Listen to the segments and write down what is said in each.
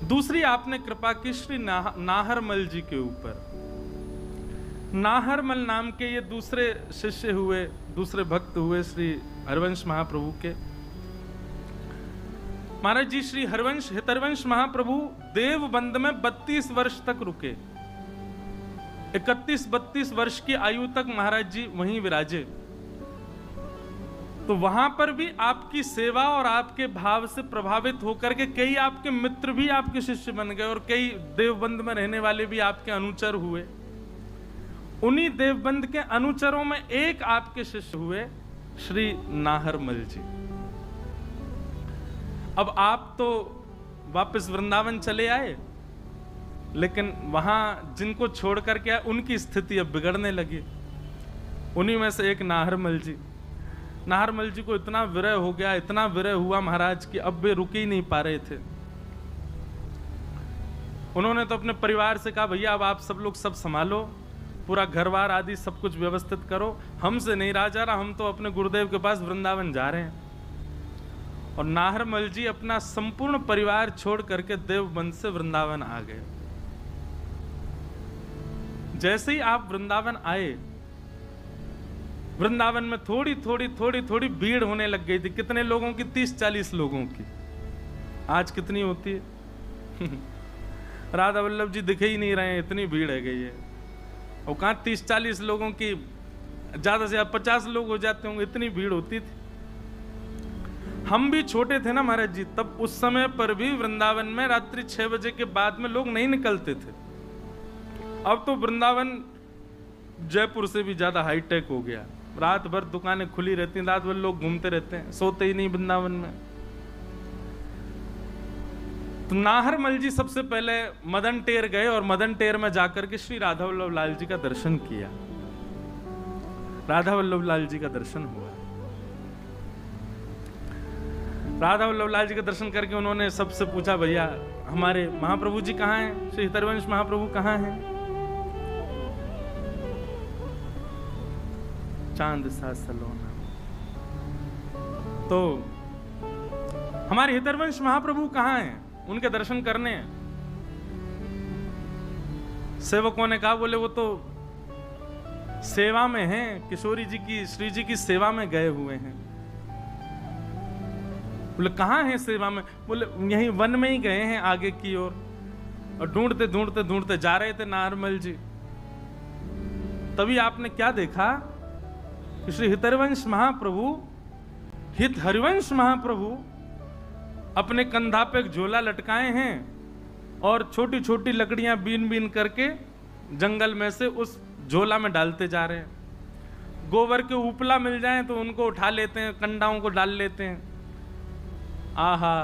दूसरी आपने कृपा की श्री नाहरमल जी के ऊपर। नाहरमल नाम के ये दूसरे शिष्य हुए, दूसरे भक्त हुए श्री हरवंश महाप्रभु के। महाराज जी श्री हितरवंश महाप्रभु देवबंद में 32 वर्ष तक रुके। 31-32 वर्ष की आयु तक महाराज जी वहीं विराजे। तो वहां पर भी आपकी सेवा और आपके भाव से प्रभावित होकर के कई आपके मित्र भी आपके शिष्य बन गए और कई देवबंद में रहने वाले भी आपके अनुचर हुए। उन्हीं देवबंद के अनुचरों में एक आपके शिष्य हुए श्री नाहरमल जी। अब आप तो वापस वृंदावन चले आए, लेकिन वहां जिनको छोड़ करके आए उनकी स्थिति अब बिगड़ने लगी। उन्हीं में से एक नाहरमल जी। नाहरमल जी को इतना विरह हो गया, इतना विरह हुआ महाराज कि अब वे रुक ही नहीं पा रहे थे। उन्होंने तो अपने परिवार से कहा, भैया अब आप सब लोग सब संभालो, पूरा घरबार आदि सब कुछ व्यवस्थित करो, हमसे नहीं रहा जा रहा, हम तो अपने गुरुदेव के पास वृंदावन जा रहे हैं। और नाहरमल जी अपना संपूर्ण परिवार छोड़ करके देवबंद से वृंदावन आ गए। जैसे ही आप वृंदावन आए, वृंदावन में थोड़ी थोड़ी भीड़ होने लग गई थी। कितने लोगों की? 30-40 लोगों की। आज कितनी होती है? राधा वल्लभ जी दिखे ही नहीं रहे हैं, इतनी भीड़ है गई है। और कहां 30-40 लोगों की, ज्यादा से ज्यादा 50 लोग हो जाते होंगे, इतनी भीड़ होती थी। हम भी छोटे थे ना महाराज जी, तब उस समय पर भी वृंदावन में रात्रि 6 बजे के बाद में लोग नहीं निकलते थे। अब तो वृंदावन जयपुर से भी ज्यादा हाईटेक हो गया। रात भर दुकानें खुली रहती हैं, रात भर लोग घूमते रहते हैं, सोते ही नहीं वृंदावन में। तो नाहरमल जी सबसे पहले मदन टेर गए और मदन टेर में जाकर के श्री राधा वल्लभ लाल जी का दर्शन किया। राधा वल्लभ लाल जी का दर्शन हुआ। राधा वल्लभ लाल जी का दर्शन करके उन्होंने सबसे पूछा, भैया हमारे महाप्रभु जी कहाँ हैं? श्री हितरवंश महाप्रभु कहाँ हैं? चांद सा सलोना। तो हमारे हितरवंश महाप्रभु कहाँ हैं? उनके दर्शन करने हैं। सेवकों ने कहा, बोले वो तो सेवा में हैं, किशोरी जी की, श्री जी की सेवा में गए हुए हैं। बोले कहाँ हैं सेवा में? बोले यहीं वन में ही गए हैं आगे की ओर। और ढूंढते जा रहे थे नाहरमल जी। तभी आपने क्या देखा? श्री हितरवंश महाप्रभु, हित हरिवंश महाप्रभु अपने कंधा पे एक झोला लटकाए हैं और छोटी छोटी लकड़ियां बीन बीन करके जंगल में से उस झोला में डालते जा रहे हैं। गोबर के उपला मिल जाए तो उनको उठा लेते हैं, कंडाओं को डाल लेते हैं। आहा,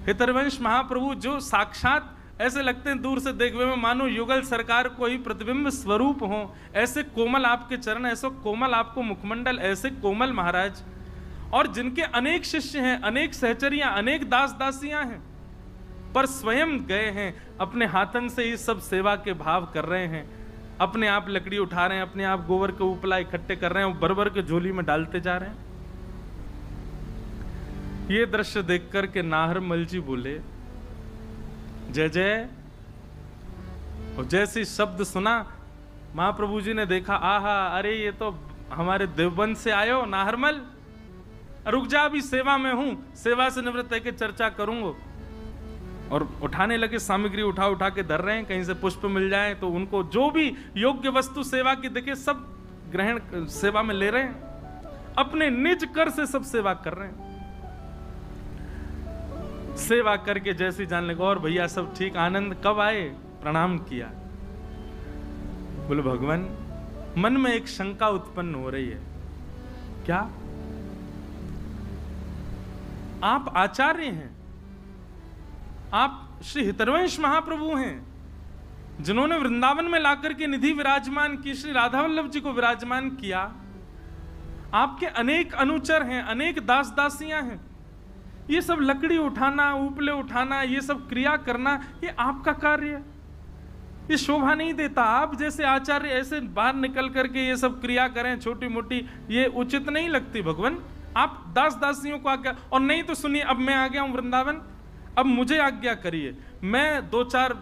हितरवंश महाप्रभु जो साक्षात ऐसे लगते हैं दूर से देखने में मानो युगल सरकार को ही प्रतिबिंब स्वरूप हो। ऐसे कोमल आपके चरण, ऐसे कोमल आपको मुखमंडल, ऐसे कोमल महाराज। और जिनके अनेक शिष्य हैं, अनेक सहचरियां, अनेक दास दासियां हैं, पर स्वयं गए हैं अपने हाथन से ही सब सेवा के भाव कर रहे हैं। अपने आप लकड़ी उठा रहे हैं, अपने आप गोबर के उपला इकट्ठे कर रहे हैं, बरबर के झोली में डालते जा रहे हैं। ये दृश्य देख करके नाहरमल जी बोले, जय जय। और जैसे शब्द सुना, महाप्रभु जी ने देखा, आहा, अरे ये तो हमारे देवबंद से आए हो नाहरमल, रुक जा, अभी सेवा में हूं, सेवा से निवृत्त है कि चर्चा करूंगा। और उठाने लगे, सामग्री उठा उठा के धर रहे हैं, कहीं से पुष्प मिल जाए तो उनको जो भी योग्य वस्तु सेवा की दिखे सब ग्रहण सेवा में ले रहे हैं। अपने निज कर से सब सेवा कर रहे हैं। सेवा करके जैसे जान लगा, और भैया सब ठीक, आनंद कब आए? प्रणाम किया। बोले भगवान, मन में एक शंका उत्पन्न हो रही है। क्या? आप आचार्य हैं, आप श्री हितरवंश महाप्रभु हैं, जिन्होंने वृंदावन में लाकर के निधि विराजमान की, श्री राधा वल्लभ जी को विराजमान किया। आपके अनेक अनुचर हैं, अनेक दास दासियां हैं। ये सब लकड़ी उठाना, उपले उठाना, ये सब क्रिया करना, ये आपका कार्य है, ये शोभा नहीं देता। आप जैसे आचार्य ऐसे बाहर निकल करके ये सब क्रिया करें छोटी मोटी, ये उचित नहीं लगती भगवान। आप दास दासियों को आज्ञा, और नहीं तो सुनिए, अब मैं आ गया हूं वृंदावन, अब मुझे आज्ञा करिए, मैं 2-4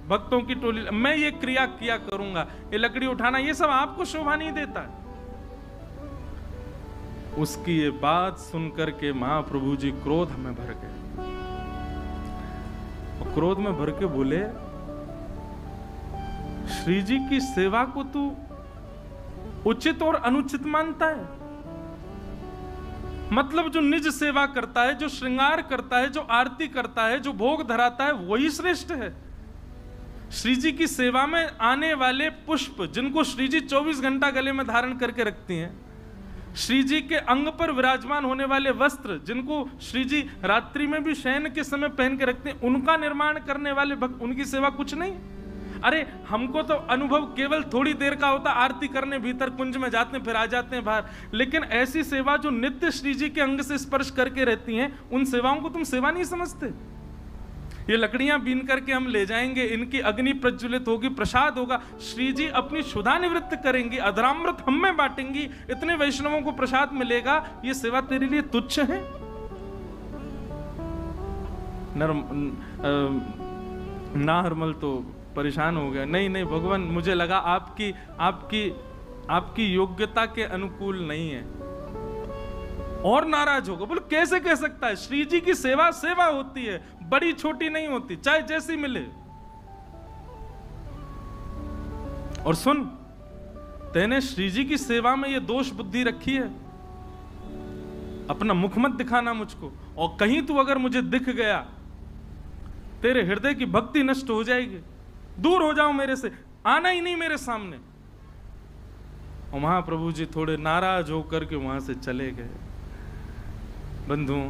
भक्तों की टोली, मैं ये क्रिया किया करूंगा, ये लकड़ी उठाना, ये सब आपको शोभा नहीं देता। उसकी ये बात सुनकर के महाप्रभु जी क्रोध में भर गए, और क्रोध में भर के बोले, श्री जी की सेवा को तू उचित और अनुचित मानता है? मतलब जो निज सेवा करता है, जो श्रृंगार करता है, जो आरती करता है, जो भोग धराता है, वही श्रेष्ठ है। श्री जी की सेवा में आने वाले पुष्प, जिनको श्री जी 24 घंटा गले में धारण करके रखती हैं, श्री जी के अंग पर विराजमान होने वाले वस्त्र, जिनको श्री जी रात्रि में भी शयन के समय पहन के रखते हैं, उनका निर्माण करने वाले भक्त, उनकी सेवा कुछ नहीं। अरे हमको तो अनुभव केवल थोड़ी देर का होता, आरती करने भीतर कुंज में जाते हैं, फिर आ जाते हैं बाहर, लेकिन ऐसी सेवा जो नित्य श्री जी के अंग से स्पर्श करके रहती हैं, उन सेवाओं को तुम सेवा नहीं समझते। ये लकड़ियां बीन करके हम ले जाएंगे, इनकी अग्नि प्रज्वलित होगी, प्रसाद होगा, श्री जी अपनी क्षुधा निवृत्त करेंगी, अधरामृत हम में बांटेंगी, इतने वैष्णवों को प्रसाद मिलेगा, ये सेवा तेरे लिए तुच्छ है? नाहरमल तो परेशान हो गया, नहीं नहीं भगवान, मुझे लगा आपकी योग्यता के अनुकूल नहीं है, और नाराज होगा। बोले कैसे कह सकता है? श्री जी की सेवा सेवा होती है, बड़ी छोटी नहीं होती, चाहे जैसी मिले। और सुन, तेने श्री जी की सेवा में ये दोष बुद्धि रखी है, अपना मुख मत दिखाना मुझको, और कहीं तू अगर मुझे दिख गया, तेरे हृदय की भक्ति नष्ट हो जाएगी, दूर हो जाओ मेरे से, आना ही नहीं मेरे सामने। और महाप्रभु जी थोड़े नाराज होकर के वहां से चले गए। बंधुओं,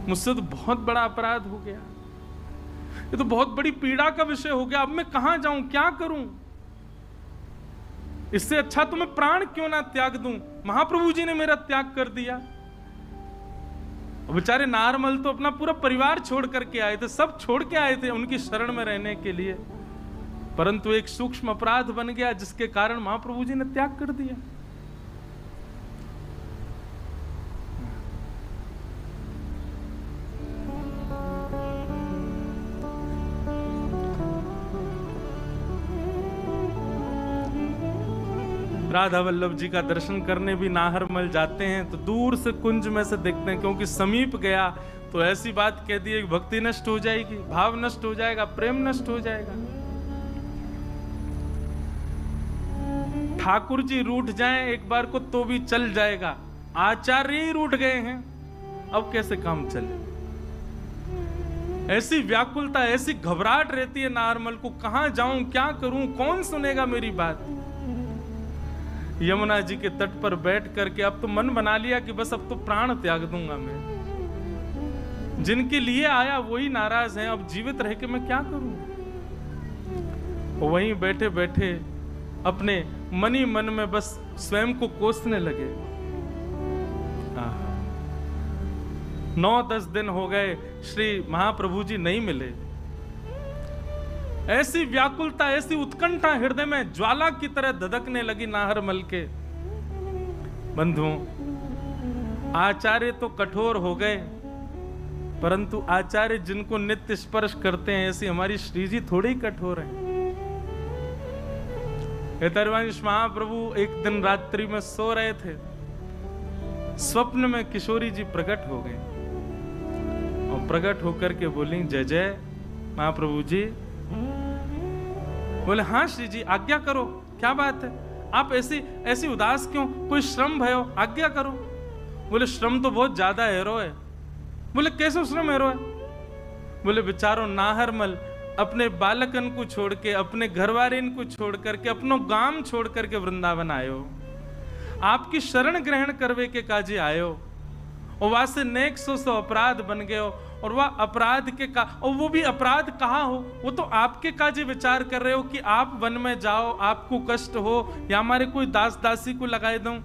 मुझसे तो बहुत बड़ा अपराध हो गया, ये तो बहुत बड़ी पीड़ा का विषय हो गया, अब मैं कहां जाऊं, क्या करूं? इससे अच्छा तो मैं प्राण क्यों ना त्याग दूं? महाप्रभु जी ने मेरा त्याग कर दिया। बेचारे नारमल तो अपना पूरा परिवार छोड़ करके आए थे, सब छोड़ के आए थे उनकी शरण में रहने के लिए, परंतु एक सूक्ष्म अपराध बन गया जिसके कारण महाप्रभु जी ने त्याग कर दिया। राधा वल्लभ जी का दर्शन करने भी नाहरमल जाते हैं तो दूर से कुंज में से देखते हैं, क्योंकि समीप गया तो ऐसी बात कह दी कि भक्ति नष्ट हो जाएगी, भाव नष्ट हो जाएगा, प्रेम नष्ट हो जाएगा। ठाकुर जी रूठ जाएं एक बार को तो भी चल जाएगा, आचार्य ही रूठ गए हैं, अब कैसे काम चले? ऐसी व्याकुलता, ऐसी घबराहट रहती है नाहरमल को, कहां जाऊं, क्या करूं, कौन सुनेगा मेरी बात? यमुना जी के तट पर बैठ करके अब तो मन बना लिया कि बस अब तो प्राण त्याग दूंगा मैं। जिनके लिए आया वही नाराज हैं, अब जीवित रह के मैं क्या करूं? वहीं बैठे बैठे अपने मनी मन में बस स्वयं को कोसने लगे। 9-10 दिन हो गए, श्री महाप्रभु जी नहीं मिले। ऐसी व्याकुलता, ऐसी उत्कंठा हृदय में ज्वाला की तरह धधकने लगी नाहरमल के। बंधुओं, आचार्य तो कठोर हो गए, परंतु आचार्य जिनको नित्य स्पर्श करते हैं, ऐसी हमारी श्री जी थोड़े ही कठोर हैं। हेतरवंश महाप्रभु एक दिन रात्रि में सो रहे थे, स्वप्न में किशोरी जी प्रकट हो गए और प्रकट होकर के बोली, जय जय महाप्रभु जी। बोले हाँ श्री जी, आज्ञा करो, क्या बात है, आप ऐसी उदास क्यों, कोई श्रम भयो, आज्ञा करो। बोले श्रम तो बहुत ज्यादा हैरो है। बोले कैसे श्रम हैरो है? बोले बेचारो नाहरमल अपने बालकन को छोड़ के, अपने घरवारिन को छोड़ करके, अपनो गांव छोड़ करके वृंदावन आयो, आपकी शरण ग्रहण करवे के काजे आयो, और वहां से नेक सो अपराध बन गए, और वह अपराध के का, और वो भी अपराध कहाँ हो, वो तो आपके काजे विचार कर रहे हो कि आप वन में जाओ, आपको कष्ट हो, या हमारे कोई दास दासी को लगाए दूं,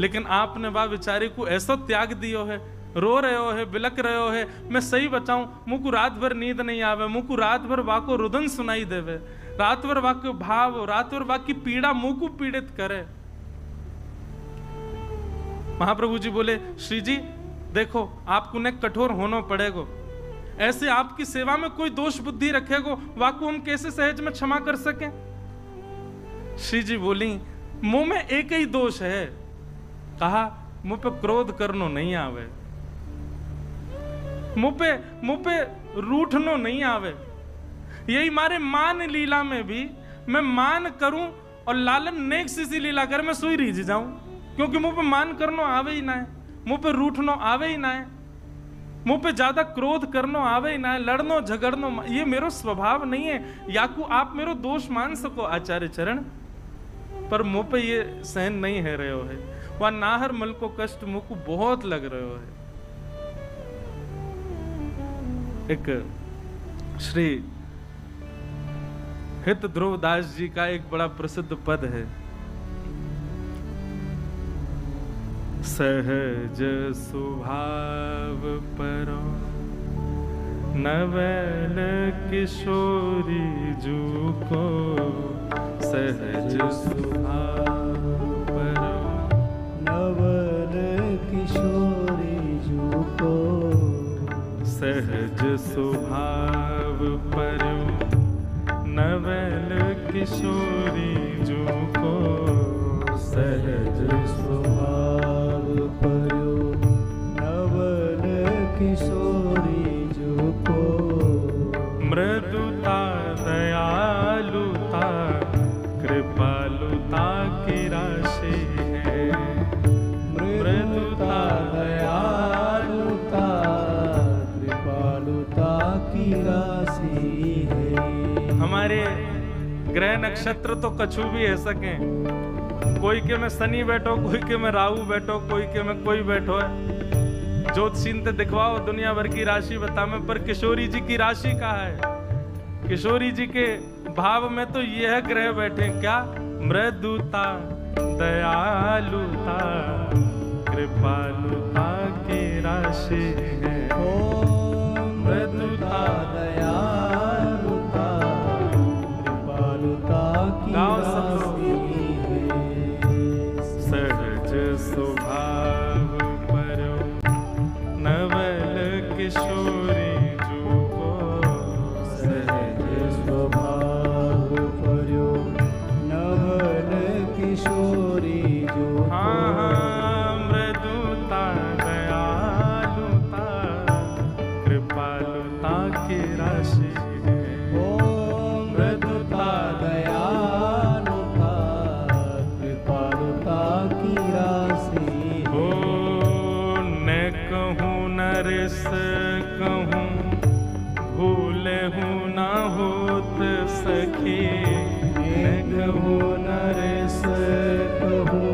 लेकिन आपने वह बेचारे को ऐसा त्याग दियो है, रो रहे हो है, बिलक रहे हो है। मैं सही बताऊं, मुझको रात भर नींद नहीं आवे, मुझको रात भर वाको रुदन सुनाई देवे, रात भर वाको भाव, रात भर वाकी पीड़ा मुंह को पीड़ित करे। महाप्रभु जी बोले, श्री जी देखो आपको ने कठोर होना पड़ेगा। ऐसे आपकी सेवा में कोई दोष बुद्धि रखेगो, वाकू हम कैसे सहज में क्षमा कर सकें? श्री जी बोली मुंह में एक ही दोष है, कहा मुंह पे क्रोध करनो नहीं आवे, मुंह पे रूठनो नहीं आवे। यही मारे मान लीला में भी मैं मान करूं और लालन नेक सी लीला कर मैं सोई रीझ जाऊं, क्योंकि मुंह पे मान करनो आवे ही ना है, मुंह पे रूठनो आवे ही ना है, मुंह पे ज्यादा क्रोध करनो आवे ही ना है, लड़नो झगड़नो ये मेरो स्वभाव नहीं है। याकू आप मेरो दोष मान सको आचार्य चरण, पर मुंह पे ये सहन नहीं है रहे हो है, वह नाहर मल को कष्ट मुंह को बहुत लग रहे हो है। एक श्री हित ध्रुवदास जी का एक बड़ा प्रसिद्ध पद है, सहज स्वभाव परो नवल किशोरी जू को, सहज स्वभाव परो नवल किशोरी जू को, सहज स्वभाव परो नवल किशोरी जू को, सहज स्वभाव परो नवल किशोरी जू को, मृदुता दयालुता कृपालुता की राशि है, मृदुता दयालुता कृपालुता की राशि है। हमारे ग्रह नक्षत्र तो कछु भी है सके, कोई के में शनि बैठो, कोई के में राहु बैठो, कोई के में कोई बैठो है, ज्योतिषीन ते दिखवाओ दुनिया भर की राशि बता में, पर किशोरी जी की राशि कहाँ है? किशोरी जी के भाव में तो यह ग्रह बैठे क्या? मृदुता दयालुता कृपालुता की राशि है, मृदुता दयालुता कृपालुता की राशि है। सहज स्वभाव परो नवल किशोरी जू को, सहज स्वभाव परो नवल किशोरी जू को, मृदुता दयालुता कृपालुता की राशि है, मृदुता दयालुता कृपालुता की राशि हो। न कहूँ नरस कहूँ भूले हूँ न होत सखी, है। कहूँ नरस कहूँ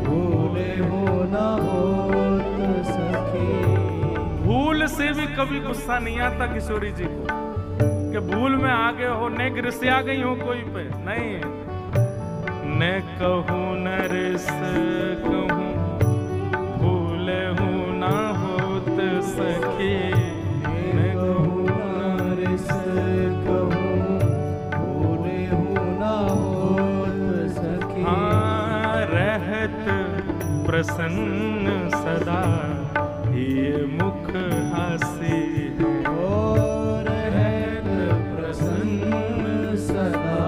भूले हो न होत सखी। भूल से भी कभी गुस्सा नहीं आता किशोरी जी को कि भूल में आ गए हो, ने गिरसिया गई हो कोई पे, नहीं। न कहूँ नरस कहूँ भूले हूँ ना होत सखी, है। कहूँ नरस कहूँ भूले हो न होत सखी। हाँ रहत प्रसन्न सदा ये मुख हासी है, और रहत प्रसन्न सदा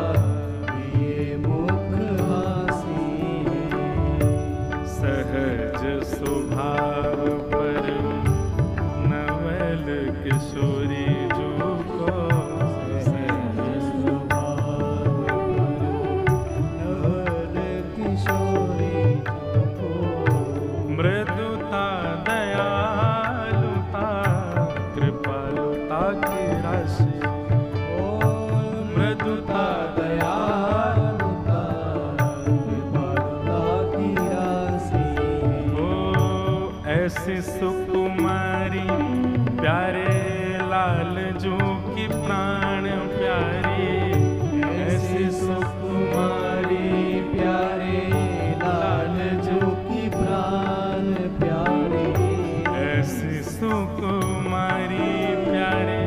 ये मुख हासी है। सहज स्वभाव पर नवल किशोरी जू को, सहज स्वभाव नवल किशोरी जू को, मृदुता दयालुता कृपालुता की राशि, मृदुता दयालुता कृपालुता की राशि है। ओ ऐसी सुकुमारी प्यारे लाल जू की प्राण प्यारी, ऐसी सुकुमारी प्यारे लाल जू की प्राण प्यारे, ऐसी सुकुमारी प्यारे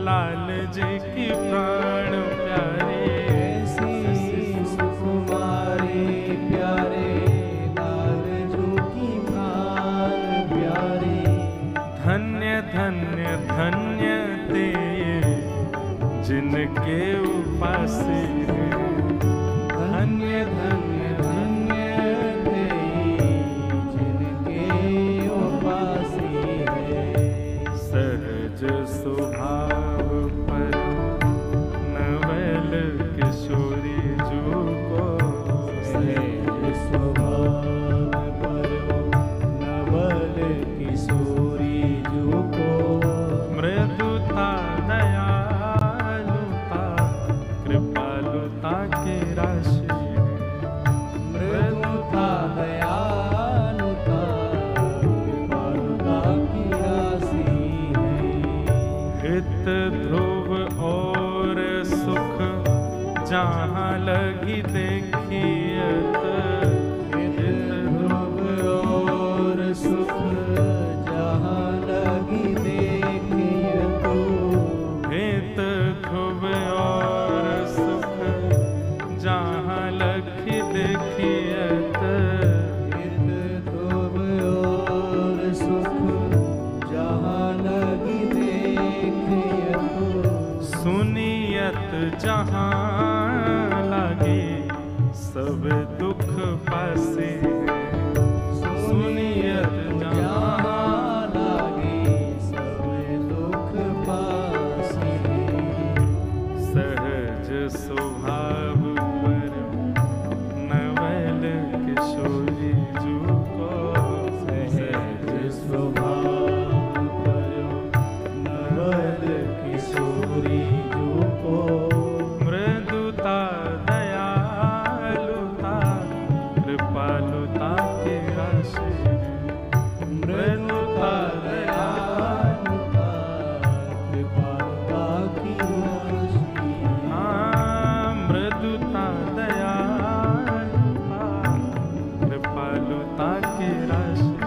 लाल जी की प्राण प्यारे, ऐसी सुकुमारी प्यारे लाल जू की प्राण प्यारे। धन्य धन्य ते जिनके उपासी धन्य धन्य धन्य ते जिनके उपासी है। सहज स्वभाव पर नवल किशोरी जो को सहज स्वभाव पर नवल किशोरी जो को मृदुता दयालुता कृपालुता की राशि मृदुता दयालुता कृपालुता की राशि है। हित ध्रुव और सुख जहाँ लगी देखियत हित ध्रुव और सुख जहाँ लगी देखिए तो हित ध्रुव और सुख जहाँ लगी देखियत हित ध्रुव और सुख जहाँ लगी देखिए तो सुनियत जहाँ लागे सब दुख पासे सुनियत जहाँ जहाँ लागे सब दुख पासे। सहज स्वभाव पर नवल किशोरी जो को सहज स्वभाव पर नवल किशोरी जो को मृदुता दयालुता कृपालुता की राशि मृदुता दयालुता कृपालुता की राशि। मृदुता दयालुता कृपालुता की राशि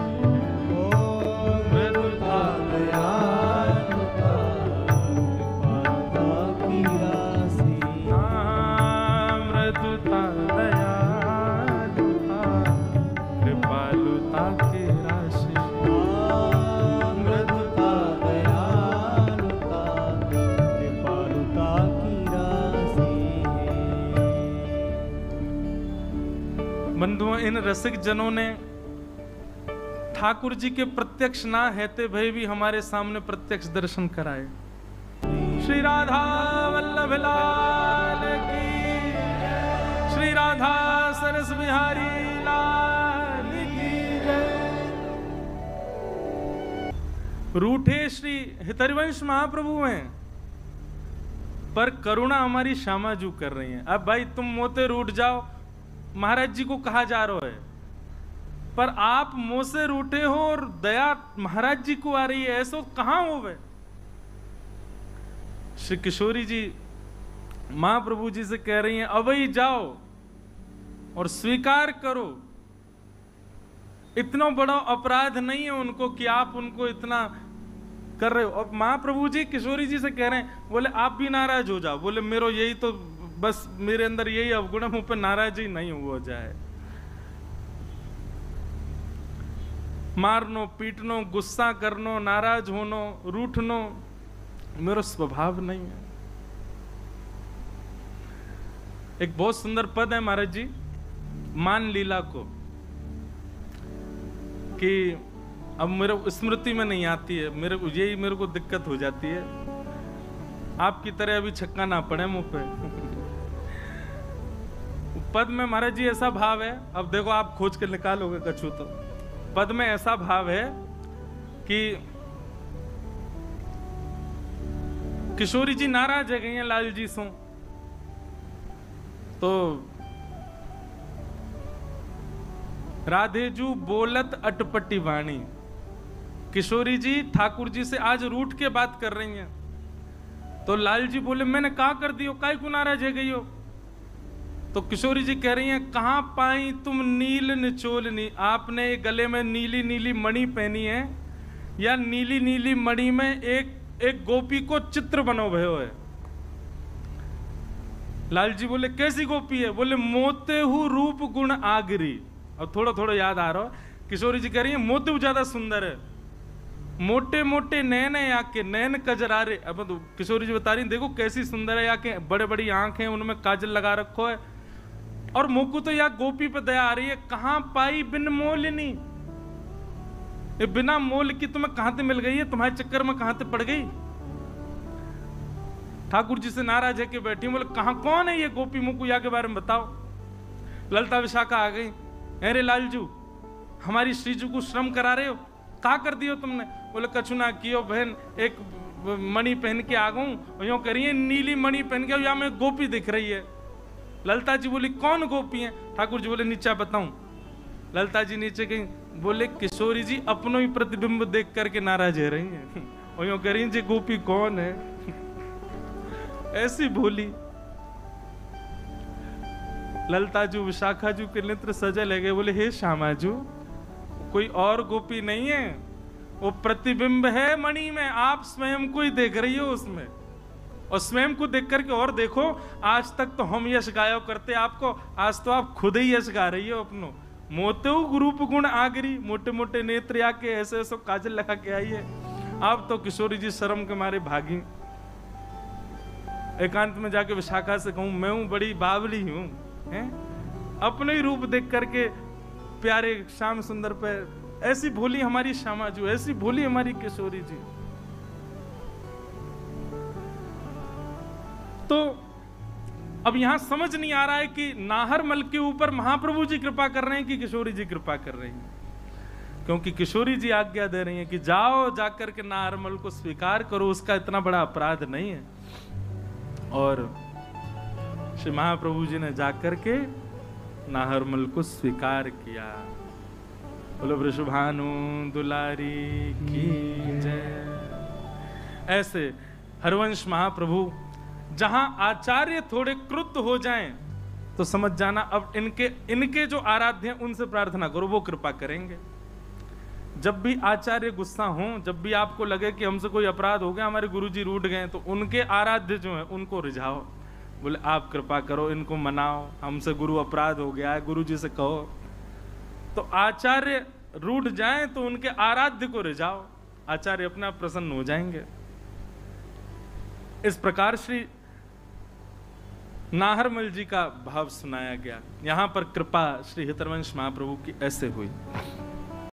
मृदुता दयालुता कृपालुता की राशि। मृदुता दयालुता कृपालुता की राशि मृदुता दयालुता कृपालुता की राशि है। बंधुओं, इन रसिक जनों ने ठाकुर जी के प्रत्यक्ष ना हेते भय भी हमारे सामने प्रत्यक्ष दर्शन कराए। श्री राधा वल्लभ लाल की, श्री राधा सरस बिहारी लाल की जय। रूठे श्री हितरिवंश महाप्रभु हैं, पर करुणा हमारी श्यामाजू कर रही है। अब भाई तुम मोते रूठ जाओ, महाराज जी को कहा जा रहा है, पर आप मुंह से रूठे हो और दया महाराज जी को आ रही है, ऐसा कहां हो वे? श्री किशोरी जी महाप्रभु जी से कह रही हैं, अवई जाओ और स्वीकार करो। इतना बड़ा अपराध नहीं है उनको कि आप उनको इतना कर रहे हो। अब महाप्रभु जी किशोरी जी से कह रहे हैं, बोले आप भी नाराज हो जाओ। बोले मेरो यही तो बस, मेरे अंदर यही अवगुण है, मुंह पे नाराज ही नहीं हो जाए। मारनो पीटनो गुस्सा करनो नाराज होनो रूठनो मेरा स्वभाव नहीं है। एक बहुत सुंदर पद है महाराज जी मान लीला को, कि अब मेरे स्मृति में नहीं आती है, मेरे को दिक्कत हो जाती है। आपकी तरह अभी छक्का ना पड़े मुंह पे। पद में महाराज जी ऐसा भाव है, अब देखो आप खोज के निकालोगे कछु तो पद में ऐसा भाव है कि किशोरी जी नाराज है गई हैं लाल जी सो, तो राधेजू बोलत अटपटी वाणी। किशोरी जी ठाकुर जी से आज रूठ के बात कर रही हैं, तो लाल जी बोले मैंने कहा कर दियो, काय को नाराज है गई हो? तो किशोरी जी कह रही हैं, कहां पाई तुम नील निचोलनी? आपने गले में नीली नीली मणि पहनी है, या नीली नीली मणि में एक गोपी को चित्र बनो भयो है। लाल जी बोले कैसी गोपी है? बोले मोते हु रूप गुण आगरी। और थोड़ा थोड़ा याद आ रहा है, किशोरी जी कह रही है मोते ज्यादा सुंदर है। मोटे मोटे नैन है आके, नैन कजरारे। अब तो किशोरी जी बता रही देखो कैसी सुंदर है आके, बड़े बड़ी आंखें, उनमें काजल लगा रखो है। और मोकू तो या गोपी पे दया आ रही है, कहां पाई बिन मोलिनी, ये बिना मोल की तुम्हें कहां से मिल गई है, तुम्हारे चक्कर में कहां से पड़ गई। ठाकुर जी से नाराज है कि बैठी, बोले कहां कौन है ये गोपी मुकुया के बारे में बताओ। ललता विशाखा आ गई, अरे लालजू हमारी श्रीजू को श्रम करा रहे हो, क्या कर दियो तुमने। बोले कछु ना कियो बहन, एक मणि पहन के आ गऊं, यूं करिए नीली मणि पहन के, या में गोपी दिख रही है। ललता जी बोली कौन गोपी है। ठाकुर जी बोले नीचे बताऊं। ललता जी नीचे गई, बोले किशोरी जी अपनों ही प्रतिबिंब देख करके नाराज है रही है, और यूं करिए जी गोपी कौन है। ऐसी बोली। ललता जू विशाखा जू के नेत्र सजे लगे, बोले हे श्यामा जू कोई और गोपी नहीं है, वो प्रतिबिंब है मणि में, आप स्वयं को ही देख रही हो उसमें। और स्वयं को देख करके और देखो, आज तक तो हम यश गायो करते आपको, आज तो आप खुद ही यश गा रही हो अपनो। मोते रूप गुण आगरी, मोटे मोटे नेत्र आके ऐसे ऐसे काजल लगा के आई है। आप तो किशोरी जी शर्म के मारे भागी। एकांत में जाके विशाखा से कहूं मैं हूं बड़ी बावली हूं, अपने ही रूप देख करके प्यारे श्याम सुंदर पे। ऐसी भोली हमारी श्यामा जी, ऐसी भोली हमारी किशोरी जी। तो अब यहां समझ नहीं आ रहा है कि नाहरमल के ऊपर महाप्रभु जी कृपा कर रहे हैं कि किशोरी जी कृपा कर रही हैं। क्योंकि किशोरी जी आज्ञा दे रही हैं कि जाओ जाकर के नाहरमल को स्वीकार करो, उसका इतना बड़ा अपराध नहीं है। और श्री महाप्रभु जी ने जाकर के नाहरमल को स्वीकार किया। बोलो वृषभानु दुलारी की जय। ऐसे हरवंश महाप्रभु जहां आचार्य थोड़े क्रुद्ध हो जाएं तो समझ जाना अब इनके जो आराध्य हैं उनसे प्रार्थना करो, वो कृपा करेंगे। जब भी आचार्य गुस्सा हो, जब भी आपको लगे कि हमसे कोई अपराध हो गया, हमारे गुरुजी रूठ गए, तो उनके आराध्य जो हैं उनको रिझाओ, बोले आप कृपा करो, इनको मनाओ, हमसे गुरु अपराध हो गया है, गुरु जी से कहो। तो आचार्य रूठ जाएं तो उनके आराध्य को रिझाओ, आचार्य अपने आप प्रसन्न हो जाएंगे। इस प्रकार श्री नाहरमल जी का भाव सुनाया गया। यहां पर कृपा श्री हितरवंश महाप्रभु की ऐसे हुई।